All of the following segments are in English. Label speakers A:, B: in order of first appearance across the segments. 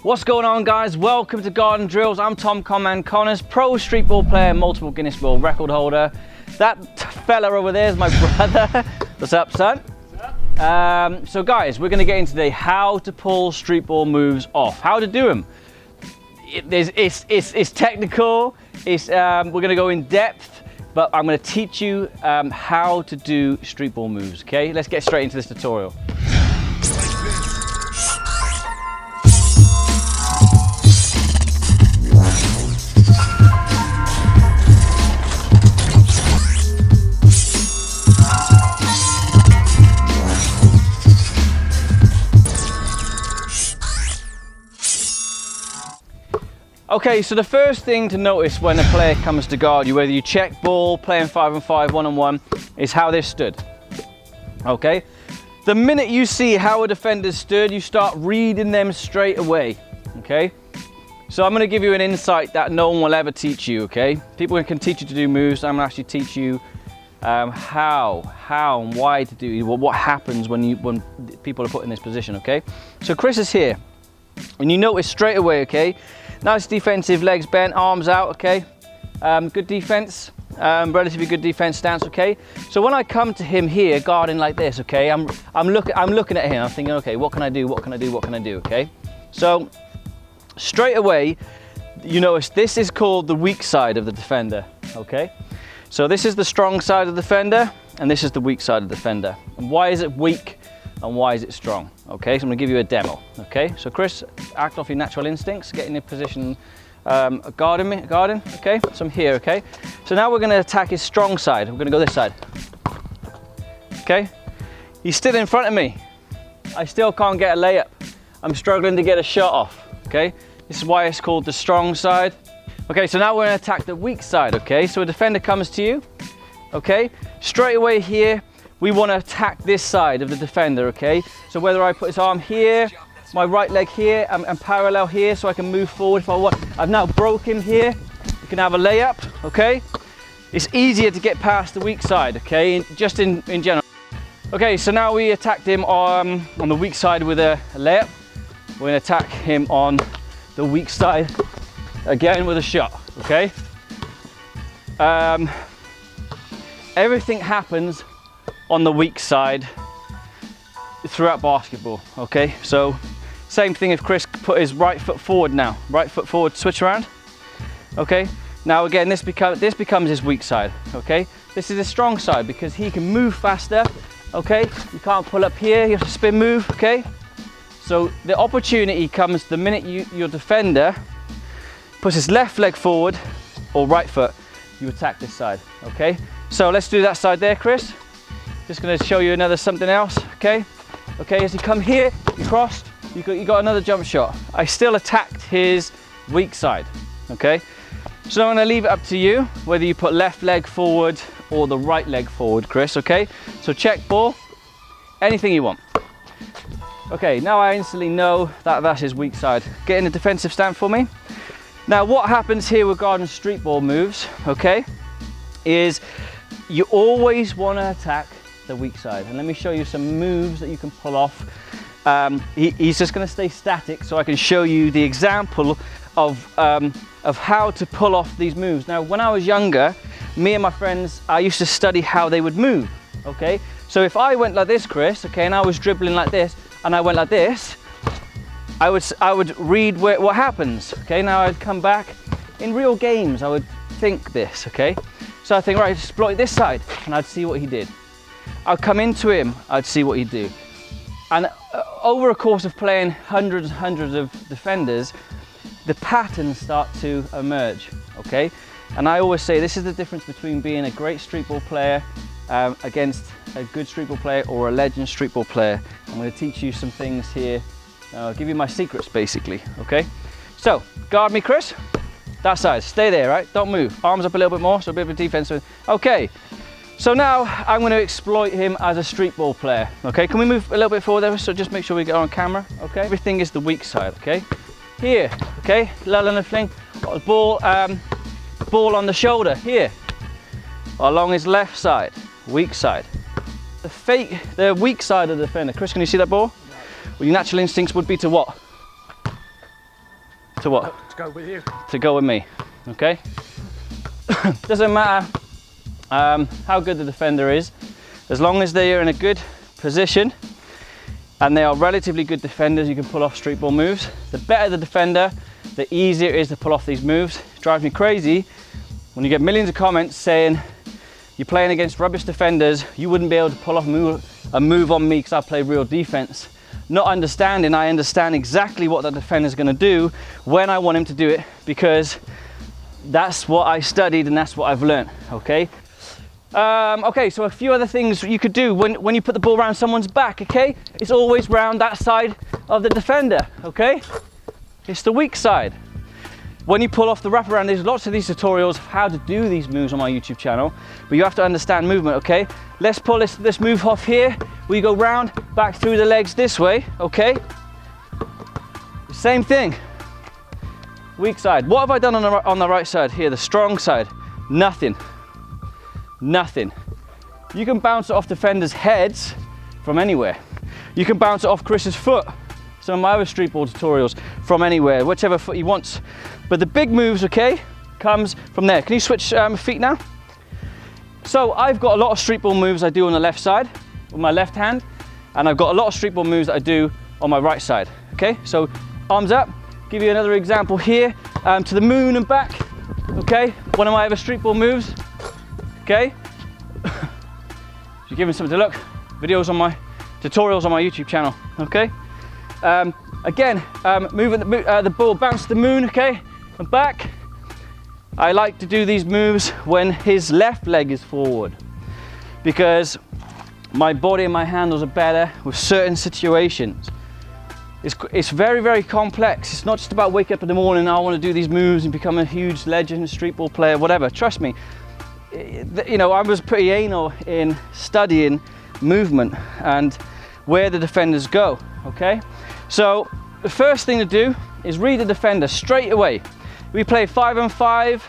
A: What's going on, guys? Welcome to Garden Drills. I'm Tom Conman, Connors, pro street ball player, multiple Guinness World Record holder. That fella over there is my brother. What's up, son? What's up? So guys, we're gonna get into today how to pull street ball moves off, how to do them. It's technical, we're gonna go in depth, but I'm gonna teach you how to do street ball moves, okay? Let's get straight into this tutorial. Okay, so the first thing to notice when a player comes to guard you, whether you check ball, playing 5-on-5, 1-on-1, is how they're stood. Okay? The minute you see how a defender's stood, you start reading them straight away. Okay? So I'm going to give you an insight that no one will ever teach you, okay? People can teach you to do moves. I'm going to actually teach you how and why to do, what happens when people are put in this position, okay? So Chris is here, and you notice straight away, okay? Nice defensive, legs bent, arms out, okay? Good defense, relatively good defense stance, okay? So when I come to him here, guarding like this, okay? I'm looking at him, I'm thinking, okay, what can I do, what can I do, what can I do, okay? So straight away, you notice this is called the weak side of the defender, okay? So this is the strong side of the defender, and this is the weak side of the defender. And why is it weak? And why is it strong? Okay, so I'm gonna give you a demo. Okay, so Chris, act off your natural instincts, get in a position, guarding, okay? So I'm here, okay? So now we're gonna attack his strong side. We're gonna go this side. Okay, he's still in front of me. I still can't get a layup. I'm struggling to get a shot off, okay? This is why it's called the strong side. Okay, so now we're gonna attack the weak side, okay? So a defender comes to you, okay? Straight away here, we want to attack this side of the defender, okay? So whether I put his arm here, my right leg here, and parallel here so I can move forward if I want. I've now broken here. You can have a layup, okay? It's easier to get past the weak side, okay? Just in general. Okay, so now we attacked him on the weak side with a layup. We're going to attack him on the weak side again with a shot, okay? Everything happens on the weak side throughout basketball, okay? So same thing if Chris put his right foot forward now, right foot forward, switch around, okay? Now again, this becomes his weak side, okay? This is his strong side because he can move faster, okay? You can't pull up here, you have to spin move, okay? So the opportunity comes the minute your defender puts his left leg forward or right foot, you attack this side, okay? So let's do that side there, Chris. Just going to show you something else, okay? Okay, as you come here, you crossed, you got another jump shot. I still attacked his weak side, okay? So I'm going to leave it up to you, whether you put left leg forward or the right leg forward, Chris, okay? So check ball, anything you want. Okay, now I instantly know that that's his weak side. Get in a defensive stand for me. Now what happens here with garden street ball moves, okay, is you always want to attack the weak side, and let me show you some moves that you can pull off. He's just going to stay static so I can show you the example of how to pull off these moves. Now when I was younger, me and my friends, I used to study how they would move, okay? So if I went like this, Chris, okay, and I was dribbling like this and I went like this, I would read what happens, okay? Now I'd come back in real games, I would think this, okay? So I think, right, exploit this side, and I'd see what he did. I'd come into him, I'd see what he'd do. And over a course of playing hundreds and hundreds of defenders, the patterns start to emerge, okay? And I always say this is the difference between being a great street ball player against a good street ball player or a legend street ball player. I'm going to teach you some things here. I'll give you my secrets basically, okay? So, guard me, Chris. That side, stay there, right? Don't move. Arms up a little bit more, so a bit of a defense. Okay. So now I'm going to exploit him as a street ball player, okay? Can we move a little bit forward there, so just make sure we get on camera, okay? Everything is the weak side, okay? Here, okay? Lull and a fling, got the ball on the shoulder, here. Along his left side, weak side. The weak side of the defender. Chris, can you see that ball? Well, your natural instincts would be to what? To what?
B: To go with you.
A: To go with me, okay? Doesn't matter how good the defender is, as long as they are in a good position and they are relatively good defenders, you can pull off street ball moves. The better the defender, the easier it is to pull off these moves. It drives me crazy when you get millions of comments saying you're playing against rubbish defenders, you wouldn't be able to pull off a move on me because I play real defense. Not understanding, I understand exactly what the defender's gonna do when I want him to do it, because that's what I studied and that's what I've learned, okay? Okay, so a few other things you could do when you put the ball around someone's back, okay? It's always round that side of the defender, okay? It's the weak side. When you pull off the wraparound, there's lots of these tutorials of how to do these moves on my YouTube channel, but you have to understand movement, okay? Let's pull this move off here. We go round, back through the legs this way, okay? Same thing. Weak side. What have I done on the right side here, the strong side? Nothing. Nothing. You can bounce it off defenders' heads from anywhere. You can bounce it off Chris's foot. Some of my other street ball tutorials from anywhere, whichever foot he wants. But the big moves, okay, comes from there. Can you switch feet now? So I've got a lot of street ball moves I do on the left side with my left hand, and I've got a lot of street ball moves that I do on my right side. Okay, so arms up. Give you another example here, to the moon and back. Okay, one of my other street ball moves. Okay, if you're giving something to look, videos on my tutorials on my YouTube channel. Okay. Again, moving the ball, bounce the moon, okay, and back. I like to do these moves when his left leg is forward, because my body and my handles are better with certain situations. It's very, very complex. It's not just about waking up in the morning, I want to do these moves and become a huge legend, street ball player, whatever. Trust me, you know, I was pretty anal in studying movement and where the defenders go, okay? So the first thing to do is read the defender straight away. We play 5-on-5,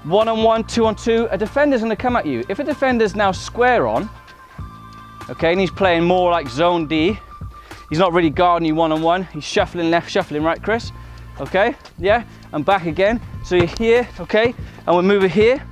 A: 1-on-1, 2-on-2. A defender's gonna come at you. If a defender's now square on, okay, and he's playing more like zone D, he's not really guarding you one-on-one, he's shuffling left, shuffling right, Chris, okay? Yeah, and back again. So you're here, okay, and we move it here.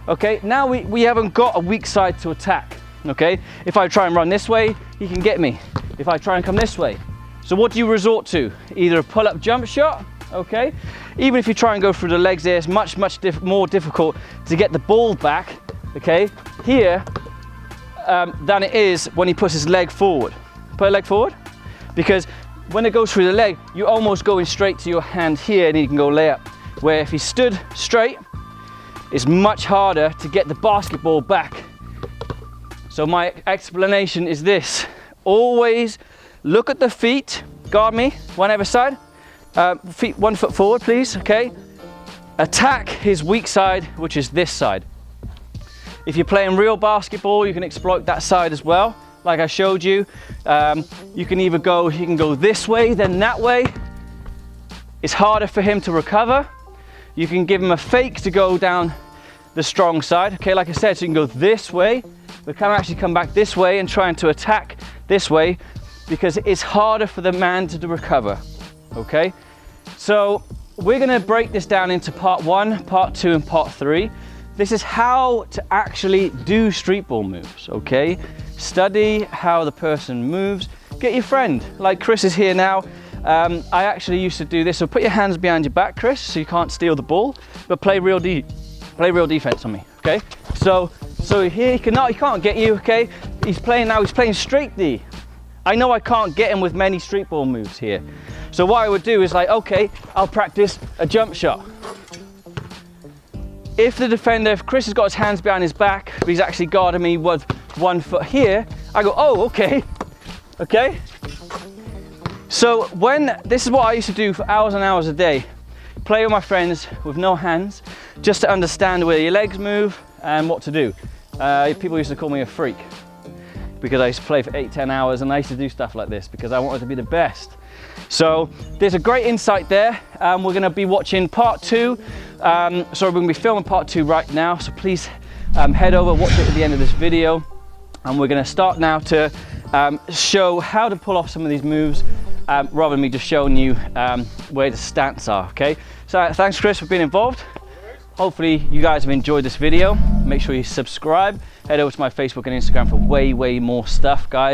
A: Okay, now we haven't got a weak side to attack, okay? If I try and run this way, he can get me. If I try and come this way. So what do you resort to? Either a pull-up jump shot, okay? Even if you try and go through the legs there, it's much more difficult to get the ball back, okay, here, than it is when he puts his leg forward. Put a leg forward, because when it goes through the leg, you're almost going straight to your hand here and he can go lay up. Where if he stood straight, it's much harder to get the basketball back. So my explanation is this: always look at the feet, guard me, one either side, feet 1 foot forward, please, okay? Attack his weak side, which is this side. If you're playing real basketball, you can exploit that side as well, like I showed you. You can either go, he can go this way, then that way. It's harder for him to recover. You can give him a fake to go down the strong side, okay, like I said, so you can go this way, but can actually come back this way and trying to attack this way, because it's harder for the man to recover, okay? So we're gonna break this down into part 1, part 2, and part 3. This is how to actually do street ball moves, okay? Study how the person moves. Get your friend, like Chris is here now. I actually used to do this, so put your hands behind your back, Chris, so you can't steal the ball, but play real defense on me, okay? So here he can't get you, okay? He's playing straight D. I know I can't get him with many street ball moves here. So what I would do is like, okay, I'll practice a jump shot. If Chris has got his hands behind his back, but he's actually guarding me with 1 foot here, I go, oh, okay, okay? So this is what I used to do for hours and hours a day. Play with my friends with no hands, just to understand where your legs move and what to do. People used to call me a freak because I used to play for 8-10 hours, and I used to do stuff like this because I wanted to be the best. So there's a great insight there. We're gonna be watching part 2. We're gonna be filming part 2 right now. So please head over, watch it at the end of this video. And we're gonna start now to show how to pull off some of these moves rather than me just showing you where the stats are, okay? So thanks Chris for being involved. Hopefully you guys have enjoyed this video. Make sure you subscribe, head over to my Facebook and Instagram for way more stuff, guys.